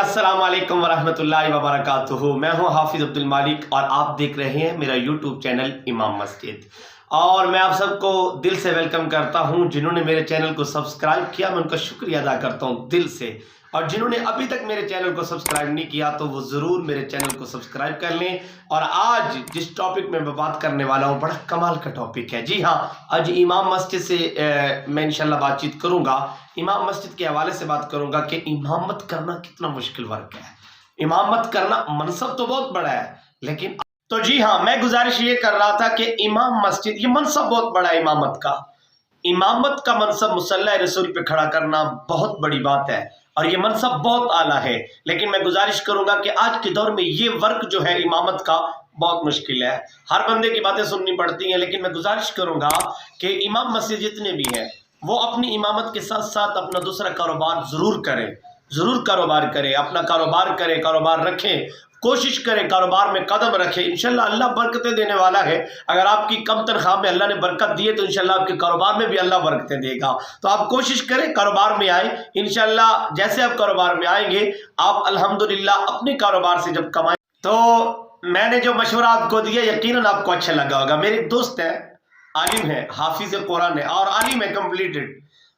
السلام علیکم ورحمۃ اللہ وبرکاتہ۔ میں ہوں حافظ عبد المالک اور آپ دیکھ رہے ہیں میرا یوٹیوب چینل امام مسجد، اور میں آپ سب کو دل سے ویلکم کرتا ہوں۔ جنہوں نے میرے چینل کو سبسکرائب کیا میں ان کا شکریہ ادا کرتا ہوں دل سے، اور جنہوں نے ابھی تک میرے چینل کو سبسکرائب نہیں کیا تو وہ ضرور میرے چینل کو سبسکرائب کر لیں۔ اور آج جس ٹاپک میں بات کرنے والا ہوں بڑا کمال کا ٹاپک ہے۔ جی ہاں، آج امام مسجد سے میں انشاءاللہ بات چیت کروں گا، امام مسجد کے حوالے سے بات کروں گا کہ امامت کرنا کتنا مشکل ورک ہے۔ امامت کرنا منصب تو بہت بڑا ہے، لیکن تو جی ہاں، میں گزارش یہ کر رہا تھا کہ امام مسجد یہ منصب بہت بڑا ہے۔ امامت کا منصب مصلی رسول پہ کھڑا کرنا بہت بڑی بات ہے، اور یہ منصب بہت اعلیٰ ہے، لیکن میں گزارش کروں گا کہ آج کے دور میں یہ ورک جو ہے امامت کا بہت مشکل ہے۔ ہر بندے کی باتیں سننی پڑتی ہیں، لیکن میں گزارش کروں گا کہ امام مسجد جتنے بھی ہیں وہ اپنی امامت کے ساتھ ساتھ اپنا دوسرا کاروبار ضرور کریں، ضرور کاروبار کریں، اپنا کاروبار کریں، کاروبار رکھیں، کوشش کریں کاروبار میں قدم رکھیں۔ انشاءاللہ اللہ برکتیں دینے والا ہے۔ اگر آپ کی کم تنخواہ میں اللہ نے برکت دی ہے تو انشاءاللہ آپ کے کاروبار میں بھی اللہ برکتیں دے گا۔ تو آپ کوشش کریں کاروبار میں آئیں، انشاءاللہ جیسے آپ کاروبار میں آئیں گے آپ الحمدللہ اپنے کاروبار سے جب کمائیں۔ تو میں نے جو مشورہ آپ کو دیا یقیناً آپ کو اچھا لگا ہوگا۔ میرے ایک دوست ہے، عالم ہے، حافظ قرآن ہے اور عالم ہے کمپلیٹڈ۔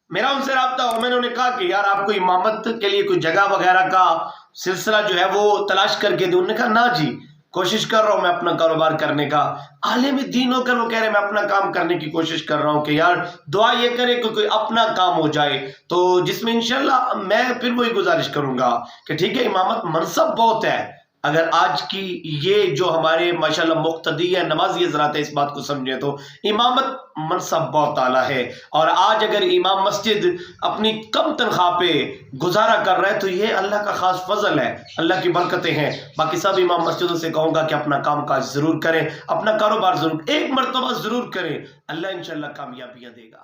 میرا ان سے رابطہ ہوا، میں نے انہیں کہا کہ یار آپ کو امامت کے لیے کوئی جگہ وغیرہ کا سلسلہ جو ہے وہ تلاش کر کے دوں۔ انہوں نے کہا نا جی، کوشش کر رہا ہوں میں اپنا کاروبار کرنے کا۔ عالم دین ہو کر وہ کہہ رہے میں اپنا کام کرنے کی کوشش کر رہا ہوں کہ یار دعا یہ کرے کہ کوئی اپنا کام ہو جائے، تو جس میں انشاءاللہ میں پھر وہی گزارش کروں گا کہ ٹھیک ہے امامت منصب بہت ہے۔ اگر آج کی یہ جو ہمارے ماشاءاللہ مقتدی ہے، نمازی حضرات ہے، اس بات کو سمجھیں تو امامت منصب بہت اعلیٰ ہے۔ اور آج اگر امام مسجد اپنی کم تنخواہ پہ گزارا کر رہا ہے تو یہ اللہ کا خاص فضل ہے، اللہ کی برکتیں ہیں۔ باقی سب امام مسجدوں سے کہوں گا کہ اپنا کام کاج ضرور کریں، اپنا کاروبار ضرور ایک مرتبہ ضرور کریں، اللہ انشاءاللہ کامیابیاں دے گا۔